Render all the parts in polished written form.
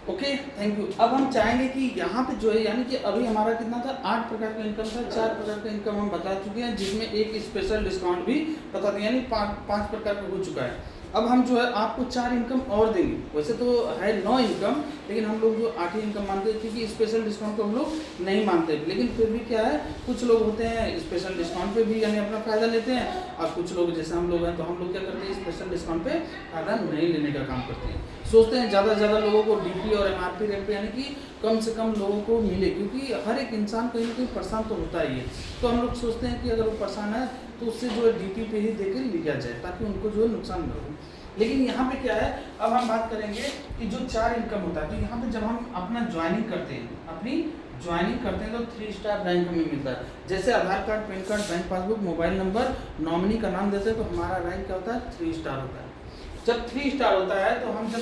Okay, thank you. अब हम चाहेंगे कि यहाँ पे जो है यानी कि अभी हमारा कितना था 8 प्रकार का इनकम था, 4 प्रकार का इनकम हम बता चुके हैं जिसमें एक स्पेशल डिस्काउंट भी बता दिया, यानी 5 प्रकार का हो चुका है। अब हम जो है आपको 4 इनकम और देंगे। वैसे तो है 9 इनकम, लेकिन हम लोग जो 8 ही इनकम मानते हैं क्योंकि स्पेशल डिस्काउंट को हम लोग नहीं मानते, लेकिन फिर भी क्या है कुछ लोग होते हैं स्पेशल डिस्काउंट पे भी यानी अपना फ़ायदा लेते हैं, और कुछ लोग जैसे हम लोग हैं तो हम लोग क्या करते हैं स्पेशल डिस्काउंट पे फ़ायदा नहीं लेने का काम करते हैं। सोचते हैं ज़्यादा से ज़्यादा लोगों को डीपी और एमआरपी रेट पे यानी कि कम से कम लोगों को मिले, क्योंकि हर एक इंसान कहीं ना कहीं परेशान तो होता ही है। तो हम लोग सोचते हैं कि अगर वो परेशान है तो उससे जो है डीपी पे ही देकर लिया जाए ताकि उनको जो है नुकसान न हो। लेकिन यहाँ पे क्या है, अब हम बात करेंगे कि जो 4 इनकम होता है तो यहाँ पे जब हम अपना ज्वाइनिंग करते हैं, अपनी ज्वाइनिंग करते हैं तो 3 स्टार रैंक हमें मिलता है। जैसे Aadhaar card, PAN card, bank passbook, mobile number, nominee का नाम देते हैं तो हमारा रैंक क्या होता है 3 स्टार होता है। जब 3 स्टार होता है तो हम जब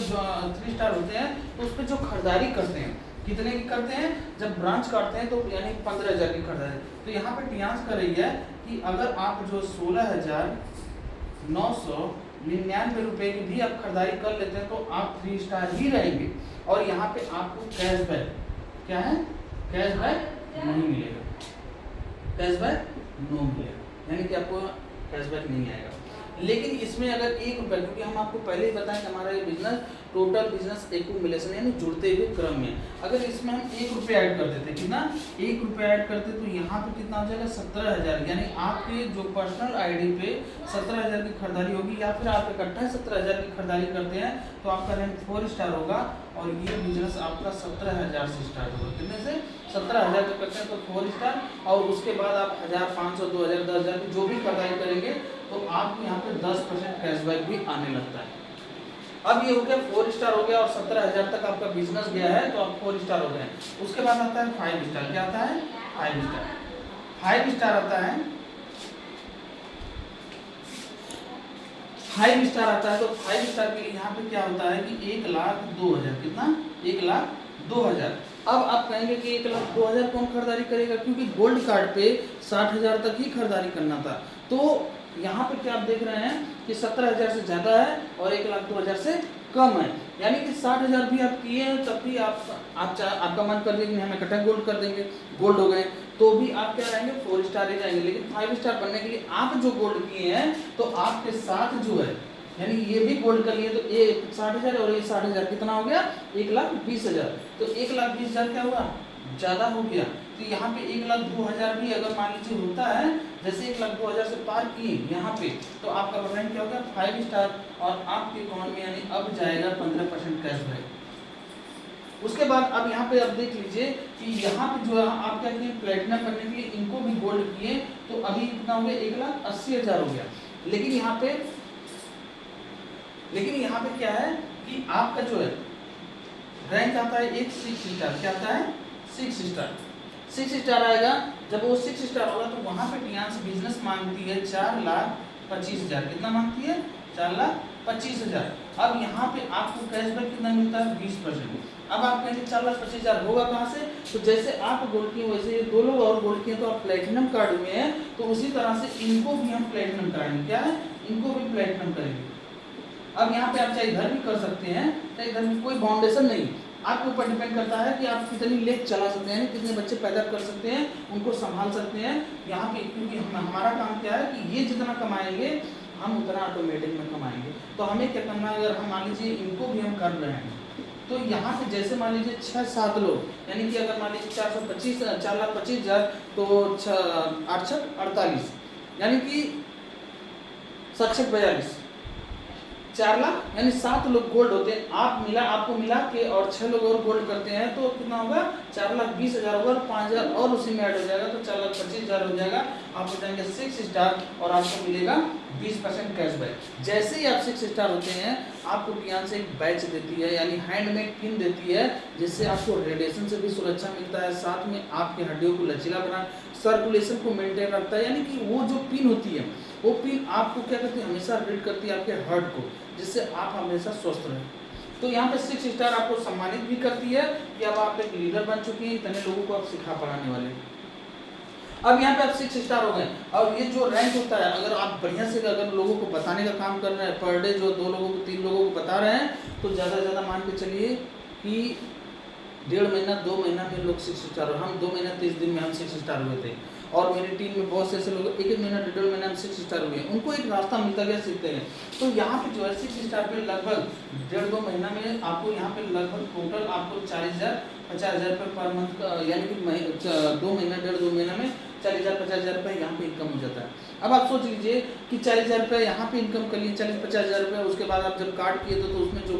3 स्टार होते हैं तो उस पर जो खरीदारी करते हैं कितने की करते हैं, जब ब्रांच काटते हैं तो यानी 15,000 की खरीदारी। तो यहाँ पे टियांस कर रही है कि अगर आप जो 16,999 रुपये की भी आप खरीदारी कर लेते हैं तो आप 3 स्टार ही रहेंगे। और यहाँ पे आपको कैशबैक क्या है, कैशबैक नहीं मिलेगा, कैशबैक नो मिलेगा, यानी कि आपको कैशबैक नहीं आएगा। लेकिन इसमें अगर 1 रुपया, क्योंकि हम आपको पहले ही बताएं कि हमारा ये बिजनेस टोटल बिजनेस एक्यूमुलेशन यानी जुड़ते हुए क्रम में, अगर इसमें हम 1 रुपया ऐड कर देते कितना 1 रुपया ऐड करते तो यहाँ पे कितना हो जाएगा 17,000, यानी आपके जो पर्सनल आईडी पे 17,000 की खरीदारी होगी, या फिर आप इकट्ठा 17,000 की खरीदारी करते हैं तो आपका रैंक 4 स्टार होगा और ये बिजनेस आपका 17,000 से स्टार्ट होगा। कितने से 17,000 तक करते हैं तो 4 स्टार, और उसके बाद आप 1,000, 500, 2,000, 10,000 की जो भी खरीदारी करेंगे तो आपको यहाँ पे 10% कैशबैक भी आने लगता है। अब ये हो गया 4 स्टार हो गया और 17,000 तक आपका बिजनेस गया है तो आप 4 स्टार हो गए। उसके बाद आता है 5 स्टार। क्या आता है 5 स्टार। 5 स्टार आता है, 5 स्टार आता है तो 5 स्टार के लिए यहाँ पे क्या होता है कि 1,02,000, कितना 1,02,000। अब आप कहेंगे कि 1,02,000 कौन खरीदारी करेगा, क्योंकि गोल्ड कार्ड पे 60,000 तक ही खरीदारी करना था। तो यहाँ पे क्या आप देख रहे हैं कि 17,000 से ज़्यादा है और 1,02,000 से कम है, यानी कि 60,000 भी आप किए हैं तब भी आपका मन कर दिया कि हम इकट्ठा गोल्ड कर देंगे, गोल्ड हो गए तो भी आप क्या रहेंगे 4 स्टार ही जाएंगे। लेकिन 5 स्टार बनने के लिए आप जो गोल्ड किए हैं तो आपके साथ जो है यानी ये भी गोल्ड कर लिए तो ये 60,000 और ये 60,000 कितना हो गया 1,20,000। तो 1,20,000 क्या हुआ ज़्यादा हो गया। तो यहाँ पे 1,02,000 भी अगर मान लीजिए होता है, जैसे 1,02,000 से पार किए यहाँ पे तो आपका रैंक क्या होगा 5 स्टार और आपके अकाउंट में यानी अब जाएगा 15% कैशबैक। उसके बाद अब यहाँ पे आप देख लीजिए कि यहाँ पे जो है आप क्या किए प्लेटिनम करने के लिए इनको भी गोल्ड किए तो अभी कितना हो गया 1,80,000 हो गया। लेकिन यहाँ पे क्या है कि आपका जो है रैंक आता है एक 6 स्टार। क्या आता है 6 स्टार। 6 स्टार आएगा, जब वो 6 स्टार होगा तो वहाँ पे टियांस बिजनेस मांगती है 4,25,000। कितना मांगती है 4,25,000। अब यहाँ पे आपको कैशबैक कितना मिलता है 20%। अब आप कहेंगे 4,25,000 होगा कहाँ से, तो जैसे आप गोल्ड किए वैसे ये 2 लोग और गोल्ड किए तो आप प्लेटिनम कार्ड में है तो उसी तरह से इनको भी हम प्लेटिनम कराएंगे। क्या है इनको भी प्लेटिनम करेंगे। अब यहाँ पे आप चाहे इधर भी कर सकते हैं, चाहे इधर भी, कोई बाउंडेशन नहीं, आपके ऊपर डिपेंड करता है कि आप कितनी लेख चला सकते हैं, कितने बच्चे पैदा कर सकते हैं, उनको संभाल सकते हैं यहाँ पे। क्योंकि हमारा काम क्या है कि ये जितना कमाएंगे हम उतना ऑटोमेटिक में कमाएंगे। तो हमें क्या करना है, अगर हम मान लीजिए इनको भी हम कर रहे हैं तो यहाँ पे जैसे मान लीजिए 6-7 लोग, यानी कि अगर मान लीजिए 4,25,000 तो 8,48 यानी कि 7,42 4 लाख, यानी 7 लोग गोल्ड होते हैं। आपको मिला के और 6 लोग और गोल्ड करते हैं तो कितना होगा 4,20,000 होगा और 5,000 और उसी में ऐड हो जाएगा तो 4,25,000 हो जाएगा। आप हो जाएंगे 6 स्टार और आपको मिलेगा 20% कैशबैक। जैसे ही आप 6 स्टार होते हैं आपको टियांस एक बैच देती है यानी हैंडमेड पिन देती है, जिससे आपको रेडिएशन से भी सुरक्षा मिलता है, साथ में आपकी हड्डियों को लचीला बना, सर्कुलेशन को मेंटेन रखता है। यानी कि वो जो पिन होती है वो पिन आपको क्या करती है हमेशा रीड करती है आपके हार्ट को, जिससे आप हमेशा स्वस्थ रहें। तो यहाँ पे 6 स्टार आपको सम्मानित भी करती है कि अब आप एक लीडर बन चुके हैं, इतने लोगों को आप सिखा पढ़ाने वाले। अब यहाँ पे आप 6 स्टार हो गए और ये जो रैंक होता है अगर आप बढ़िया से अगर लोगों को बताने का काम कर रहे हैं, पर डे जो 2 लोगों को 3 लोगों को बता रहे हैं तो ज़्यादा से ज़्यादा मान के चलिए कि 1.5 महीना 2 महीना में लोग 6 स्टार, हम 2 महीना 30 दिन में हम 6 स्टार हुए थे। और मेरी टीम में बहुत से ऐसे लोग 1 महीना 1.5 महीना में 6 स्टार हुए, उनको एक रास्ता मिलता गया सीखते हैं। तो यहाँ पे जो है 6 स्टार पे लगभग 1.5-2 महीना में आपको यहाँ पे लगभग टोटल आपको 40,000-50,000 रुपये पर मंथ का, यानी कि 2 महीना 1.5-2 महीना में 40,000-50,000 रुपये यहाँ पे इनकम हो जाता है। अब आप सोच लीजिए कि 40,000 रुपये यहाँ पे इनकम कर लिए, 40-50,000 रुपये, उसके बाद आप जब कार्ड किए तो उसमें जो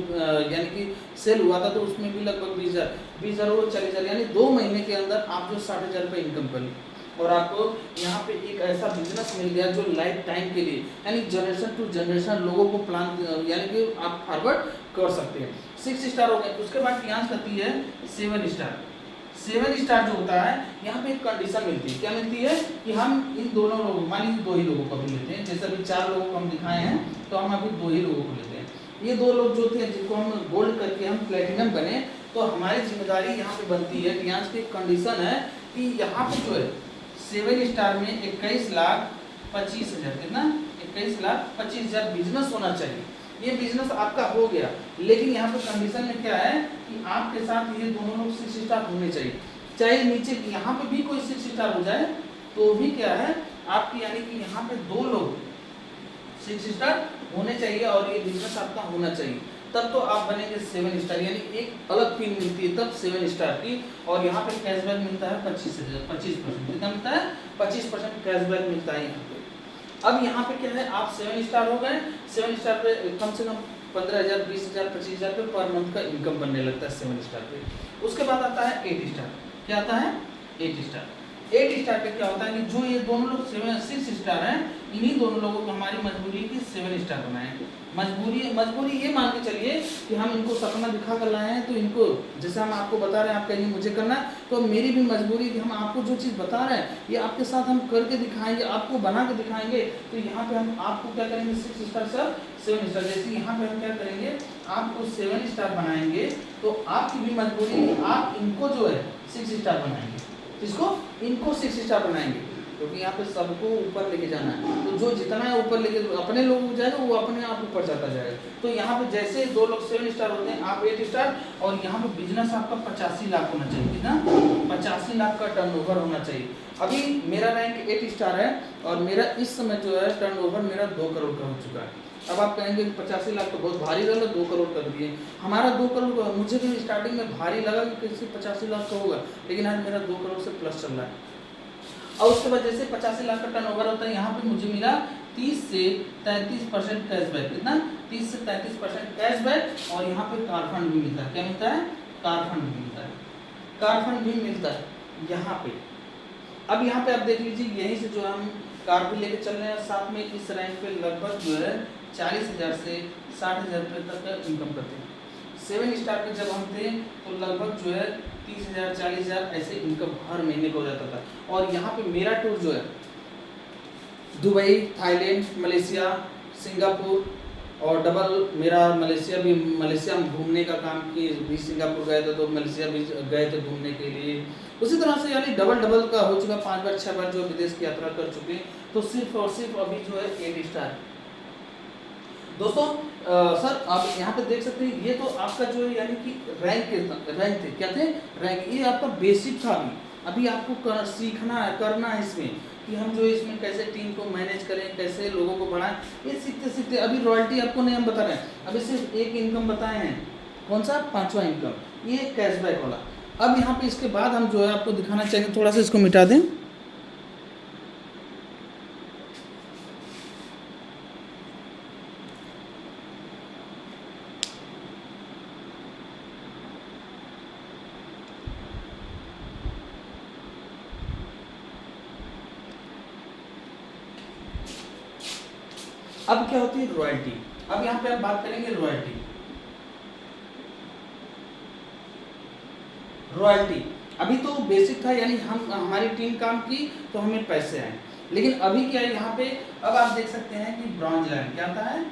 यानी कि सेल हुआ था तो उसमें भी लगभग 20,000 और 40,000, यानी 2 महीने के अंदर आप जो 60,000 रुपये इनकम कर लिए। और आपको यहाँ पे एक ऐसा बिजनेस मिल गया जो लाइफ टाइम के लिए, यानी जनरेशन टू जनरेशन लोगों को प्लान, यानी कि आप फॉरवर्ड कर सकते हैं। 6 स्टार हो गए। उसके बाद यहाँ आती है 7 स्टार। 7 स्टार जो होता है यहाँ पे एक कंडीशन मिलती है, क्या मिलती है कि हम इन दोनों लोगों, मान लीजिए 2 ही लोगों को भी लेते हैं, जैसे अभी 4 लोगों को हम दिखाए हैं तो हम अभी 2 ही लोगों को लेते हैं। ये 2 लोग जो थे जिनको हम गोल्ड करके हम प्लेटिनम बने, तो हमारी जिम्मेदारी यहाँ पे बनती है, यहाँ की कंडीशन है कि यहाँ पे जो है 7 स्टार में 21,25,000, कितना 21,25,000 बिजनेस होना चाहिए। ये बिजनेस आपका हो गया, लेकिन यहाँ पे कंडीशन में क्या है कि आपके साथ ये दोनों लोग 6 स्टार होने चाहिए। चाहे नीचे यहाँ पे भी कोई 6 स्टार हो जाए तो भी क्या है आपकी, यानी कि यहाँ पे 2 लोग 6 स्टार होने चाहिए और ये बिजनेस आपका होना चाहिए, तब तो आप बनेंगे 7 स्टार, यानी एक अलग पिन मिलती है तब 7 स्टार की। और यहाँ पे कैशबैक मिलता है 25%, कितना मिलता है 25% कैशबैक मिलता है यहाँ पे। अब यहाँ पे क्या है, आप 7 स्टार हो गए, 7 स्टार पे कम से कम 15,000, 20,000, 25,000 पे पर मंथ का इनकम बनने लगता है 7 स्टार पे। उसके बाद आता है 8 स्टार। क्या आता है 8 स्टार। 8 स्टार पे क्या होता है कि जो ये दोनों लोग 6 स्टार हैं, इन्हीं दोनों लोगों को हमारी मजबूरी की 7 स्टार बनाए। मजबूरी ये मान के चलिए कि हम इनको सपना दिखा कर लाए हैं, तो इनको जैसे हम आपको बता रहे हैं आप कहेंगे मुझे करना है, तो मेरी भी मजबूरी कि हम आपको जो चीज़ बता रहे हैं ये आपके साथ हम करके दिखाएंगे, आपको बना के दिखाएंगे। तो यहाँ पे हम आपको क्या करेंगे 6 स्टार से 7 स्टार, जैसे यहाँ पे हम क्या करेंगे आपको 7 स्टार बनाएंगे, तो आपकी भी मजबूरी आप इनको जो है 6 स्टार बनाएंगे। इसको इनको 6 स्टार बनाएंगे, क्योंकि यहाँ पे सबको ऊपर लेके जाना है। तो जो जितना ऊपर लेके अपने लोग जाएगा वो अपने आप ऊपर जाता जाएगा। तो यहाँ पे जैसे 2 लोग 7 स्टार होते हैं, आप 8 स्टार, और यहाँ पे बिजनेस आपका 85 लाख होना चाहिए, कितना 85 लाख का टर्नओवर होना चाहिए। अभी मेरा रैंक 8 स्टार है और मेरा इस समय जो है टर्नओवर मेरा 2 करोड़ का हो चुका है। अब आप कहेंगे 85 लाख तो बहुत भारी लगा, 2 करोड़ कर दिए। हमारा 2 करोड़ मुझे भी स्टार्टिंग में भारी लगा कि किसी 85 लाख का होगा, लेकिन आज मेरा 2 करोड़ से प्लस चल रहा है। और उसके बाद जैसे 85 लाख का टर्नओवर होता है, यहाँ पे मुझे मिला 30 से 33% कैशबैक, कितना 30 से 33% कैशबैक, और यहाँ पे कार फंड भी मिलता है। क्या मिलता है, कार फंड भी मिलता है, कार फंड भी मिलता है यहाँ पे। अब यहाँ पे आप देख लीजिए, यहीं से जो हम कार भी लेके चल रहे हैं, साथ में इस रैंक पे लगभग जो है 40,000 से 60,000 रुपये तक का इनकम करते हैं। 7 स्टार पे जब हम थे तो लगभग जो है 30,000, 40,000 ऐसे इनकम हर महीने का हो जाता था। और यहाँ पे मेरा टूर जो है दुबई, थाईलैंड, मलेशिया, सिंगापुर, और डबल मेरा मलेशिया में घूमने का काम किए भी, सिंगापुर गए थे तो मलेशिया भी गए थे घूमने के लिए। उसी तरह से यानी डबल का हो चुका, 5 बार 6 बार जो विदेश की यात्रा कर चुके हैं। तो सिर्फ और सिर्फ अभी जो है 8 स्टार। दोस्तों सर आप यहाँ पे देख सकते हैं, ये तो आपका जो है यानी कि रैंक थे, क्या थे रैंक, ये आपका बेसिक था। अभी आपको सीखना है, करना है इसमें कि हम जो इसमें कैसे टीम को मैनेज करें, कैसे लोगों को बढ़ाएं, ये सीखते सीखते अभी रॉयल्टी आपको नहीं हम बता रहे हैं, अभी सिर्फ एक इनकम बताए हैं, कौन सा 5वां इनकम, ये कैशबैक वाला। अब यहाँ पे इसके बाद हम जो है आपको दिखाना चाहेंगे, थोड़ा सा इसको मिटा दें। अब क्या होती है रॉयल्टी। अब यहाँ पे आप बात करेंगे रॉयल्टी। अभी तो बेसिक था, यानी हम हमारी टीम काम की तो हमें पैसे आए, लेकिन अभी क्या है यहाँ पे, अब आप देख सकते हैं कि ब्रॉन्ज लाइन क्या आता है,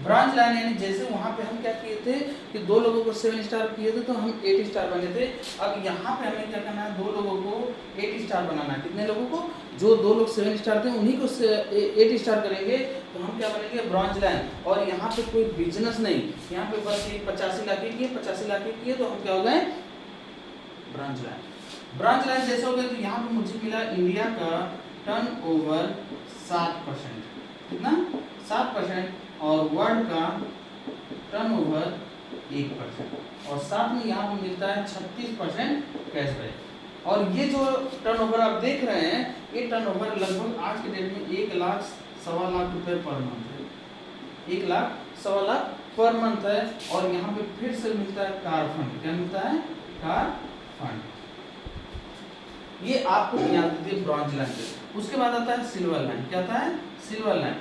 ब्रॉन्ज लाइन यानी जैसे वहाँ पे हम क्या किए थे कि 2 लोगों को 7 स्टार किए थे तो हम 8 स्टार बने थे। अब यहाँ पे हमें क्या करना है, 2 लोगों को 8 स्टार बनाना है। कितने लोगों को? जो 2 लोग 7 स्टार थे उन्हीं को 8 स्टार करेंगे तो हम क्या बनेंगे, ब्रॉन्ज लाइन। और यहाँ पे कोई बिजनेस नहीं, यहाँ पे बस ये 85 लाख के किए, 85 लाख के किए तो हम क्या हो गए, ब्रॉन्ज लाइन। ब्रॉन्ज लाइन जैसे हो गए तो यहाँ पे मुझे मिला इंडिया का टर्नओवर 7%, कितना 7%, और वर्ल्ड का टर्नओवर 1%, और साथ में यहाँ पे मिलता है 36% कैशबैक। और ये जो टर्नओवर आप देख रहे हैं, ये टर्नओवर लगभग आज के डेट में 1 लाख सवा लाख रुपए पर मंथ है, 1 लाख सवा लाख पर मंथ है। और यहाँ पे फिर से मिलता है कार फंड, क्या मिलता है, कार फंड। ये आपको याद दीजिए ब्रॉन्ज लाइन पे। उसके बाद आता है सिल्वर लाइन। क्या आता है, सिल्वर लाइन।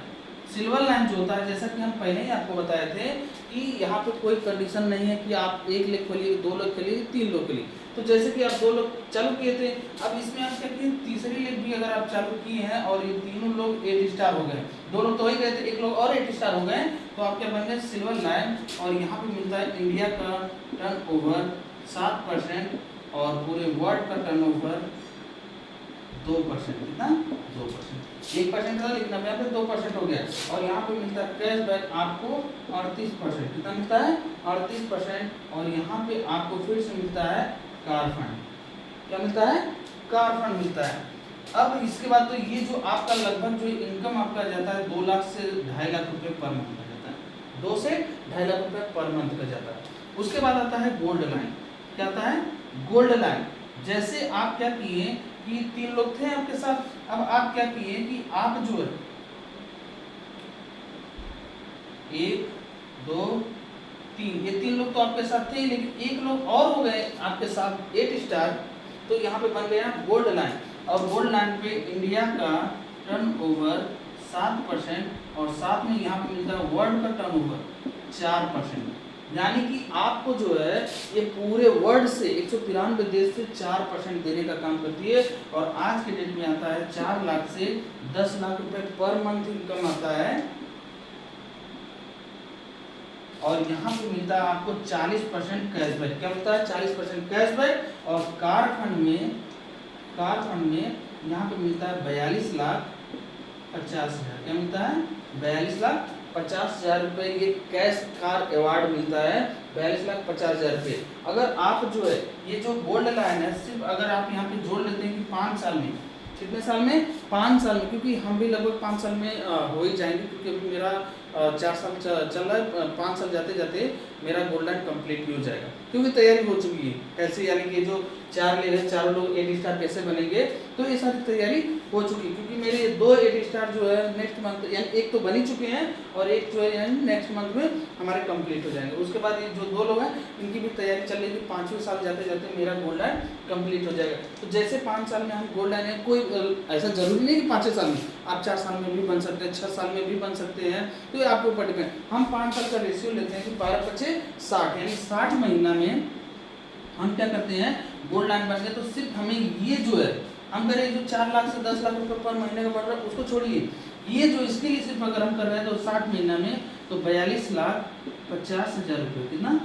सिल्वर लाइन जो होता है, जैसा कि हम पहले ही आपको बताए थे कि यहाँ पे कोई कंडीशन नहीं है कि आप 1 लाख खोलिए, 2 लाख खोलिए, 3 लोग खोलिए। तो जैसे कि आप 2 लोग चालू किए थे, अब इसमें आप क्या किए, तीसरी लेग भी अगर आप चालू किए हैं और ये तीनों लोग 8 स्टार हो गए, 2 लोग तो हो ही गए थे, 1 लोग और 8 स्टार हो गए, तो आप क्या बन गए, सिल्वर लाइन। और यहाँ पे मिलता है इंडिया का टर्नओवर 7% और पूरे वर्ल्ड का टर्नओवर 2%, कितना 2%, 1% था लेकिन अब यहाँ पे 2% हो गया। और यहाँ पे मिलता है कैशबैक आपको 38%, कितना मिलता है, 38%। और यहाँ पे आपको फिर से मिलता है कार फंड, क्या मिलता है, कार फंड मिलता है। अब इसके बाद तो ये जो आपका लगभग जो इनकम आपका जाता है 2 लाख से 2.5 लाख रुपए पर मंथ का जाता है, 2 से 2.5 लाख रुपए पर मंथ का जाता है। उसके बाद आता है गोल्ड लाइन। क्या आता है, गोल्ड लाइन। जैसे आप क्या किए कि 3 लोग थे आपके साथ, अब आप क्या किए कि आप जो है 1 2 3, ये 3 लोग तो आपके साथ थे, लेकिन 1 लोग और हो गए आपके साथ 8 स्टार, तो यहाँ पे बन गया गोल्ड लाइन। और गोल्ड लाइन पे इंडिया का टर्नओवर 7% और साथ में यहाँ पे मिलता है वर्ल्ड का टर्नओवर 4%। यानी कि आपको जो है ये पूरे वर्ल्ड से 193 देश से 4% देने का काम करती है। और आज के डेट में आता है 4 लाख से 10 लाख रुपए पर मंथ इनकम आता है। और यहाँ पे मिलता है आपको 40% कैशबैक। क्या मिलता है, 40% कैशबैक। और कार फंड में यहाँ पे मिलता है 42 लाख 50 हजार। क्या मिलता है, 42 लाख 50 हजार रुपए ये कैश कार अवार्ड मिलता है, 42 लाख 50 हजार रुपए। अगर आप जो है ये जो गोल्ड लाइन है, सिर्फ अगर आप यहाँ पे जोड़ लेते हैं कि 5 साल में, कितने साल में, 5 साल में, क्योंकि हम भी लगभग 5 साल में हो ही जाएंगे, क्योंकि अभी मेरा 4 साल चल रहा है, 5 साल जाते जाते मेरा गोल्ड लाइन कंप्लीट भी हो जाएगा, क्योंकि तैयारी हो चुकी है। कैसे, यानी कि जो 4 ले रहे 4 लोग 8 स्टार कैसे बनेंगे, तो ये सारी तैयारी हो चुकी है। क्योंकि मेरे 2 8 स्टार जो है नेक्स्ट मंथ, यानी एक तो बन ही चुके हैं और एक जो है यानी नेक्स्ट मंथ में हमारे कंप्लीट हो जाएंगे। उसके बाद ये जो 2 लोग हैं इनकी भी तैयारी चल रही है, 5वें साल जाते जाते मेरा गोल्ड लाइन कंप्लीट हो जाएगा। तो जैसे 5 साल में हम गोल्ड लाइन है, कोई ऐसा जरूरी नहीं कि 5 साल में, आप 4 साल में भी बन सकते हैं, 6 साल में भी बन सकते हैं, तो ये आपके ऊपर डिपेंड। हम 5 साल का रेशियो लेते हैं कि 12 25 60, यानी 60 महीना में हम क्या करते हैं, गोल्ड लाइन बन गए। तो सिर्फ हमें ये जो है हम करें जो 4 लाख से 10 लाख रुपए पर महीने का बढ़ रहा है उसको छोड़िए, ये जो इसके लिए सिर्फ अगर हम कर रहे हैं तो 60 महीना में तो 42 लाख 50 हजार रुपये, कितना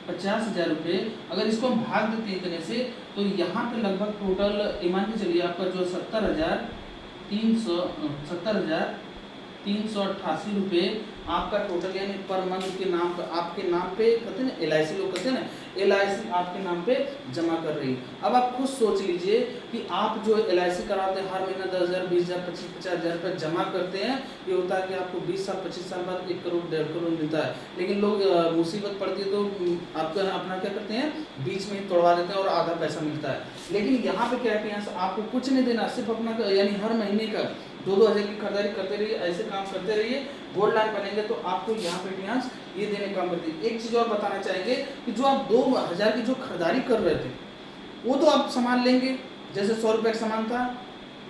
50 हजार रुपये। अगर इसको हम भाग देते हैं इतने से, तो यहाँ पे लगभग टोटल मान के चलिए आपका जो 70,388 रुपये आपका टोटल, यानी पर मंथ के नाम पर आपके नाम पे कहते हैं ना, LIC लोग कहते हैं ना, LIC आपके नाम पे जमा कर रही है। अब आप खुद सोच लीजिए कि आप जो LIC कराते हैं, हर महीना 10,000 20,000 25,000 50,000 रुपये जमा करते हैं, ये होता है कि आपको 20 साल 25 साल बाद 1 करोड़ 1.5 करोड़ मिलता है। लेकिन लोग मुसीबत पड़ती है तो आपका अपना क्या करते हैं, बीच में ही तोड़वा देते हैं और आधा पैसा मिलता है। लेकिन यहाँ पे क्या है कि यहाँ से आपको कुछ नहीं देना, सिर्फ अपना यानी हर महीने का 2-2 हज़ार की खरीदारी करते रहिए, ऐसे काम करते रहिए। गोल्ड लाइन बनेंगे तो आपको यहाँ पे ध्यान ये देने का काम करती है। एक चीज़ और बताना चाहेंगे कि जो आप 2,000 की जो खरीदारी कर रहे थे, वो तो आप सामान लेंगे, जैसे 100 रुपये का सामान था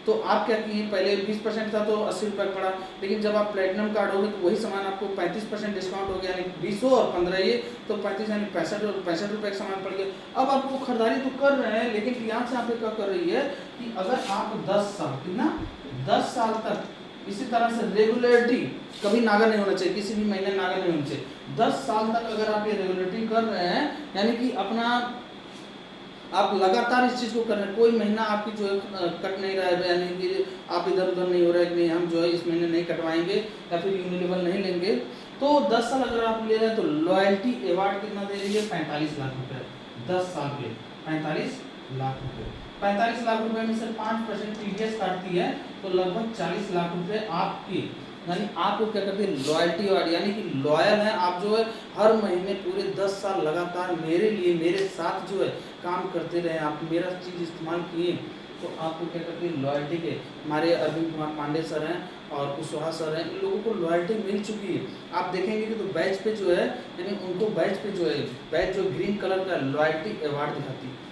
तो आप क्या किए, पहले 20% था तो 80 रुपये का पड़ा, लेकिन जब आप प्लेटिनम कार्ड होगे तो वही सामान आपको 35% डिस्काउंट हो गया, यानी 20 और 15 ये तो 35 यानी 65 रुपये का सामान पड़ गया। अब आप वो खरीदारी तो कर रहे हैं, लेकिन यहाँ से आप क्या कर रही है कि अगर आप 10 साल, कितना 10 साल तक इसी तरह से रेगुलरिटी कभी नागा नहीं होना चाहिए, किसी भी महीने नागा नहीं होना चाहिए। 10 साल तक अगर आप ये रेगुलरिटी कर रहे हैं, यानी कि अपना आप लगातार इस चीज़ को कर रहे हैं, कोई महीना आपकी जो है कट नहीं रहा है, यानी कि आप इधर उधर नहीं हो रहा है कि नहीं हम जो है इस महीने नहीं कटवाएंगे या फिर यूनिलेबल नहीं लेंगे, तो 10 साल अगर आप ले रहे हैं तो लॉयल्टी अवार्ड कितना दे रही है? 45 लाख रुपए 10 साल के, 45 लाख रुपए। 45 लाख रुपए में से 5% टीडीएस काटती है तो लगभग 40 लाख रुपए आपकी, यानी आपको क्या करते हैं लॉयल्टी अवार्ड, यानी कि लॉयल है आप जो है हर महीने पूरे 10 साल लगातार मेरे लिए मेरे साथ जो है काम करते रहे, आप मेरा चीज़ इस्तेमाल किए, तो आपको क्या करते हैं लॉयल्टी के। हमारे अरविंद कुमार पांडे सर हैं और कुशवाहा सर हैं, इन लोगों को लॉयल्टी मिल चुकी है। आप देखेंगे कि तो बैच पे जो है, यानी उनको बैच पे जो है, बैच जो ग्रीन कलर का लॉयल्टी अवार्ड दिखाती है।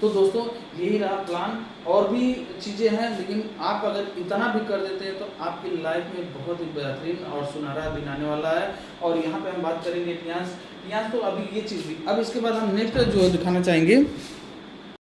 तो दोस्तों यही रहा प्लान, और भी चीज़ें हैं, लेकिन आप अगर इतना भी कर देते हैं तो आपकी लाइफ में बहुत ही बेहतरीन और सुनहरा दिन आने वाला है। और यहाँ पे हम बात करेंगे इतिहास, तो अभी ये चीज़ भी, अब इसके बाद हम नेक्स्ट जो दिखाना चाहेंगे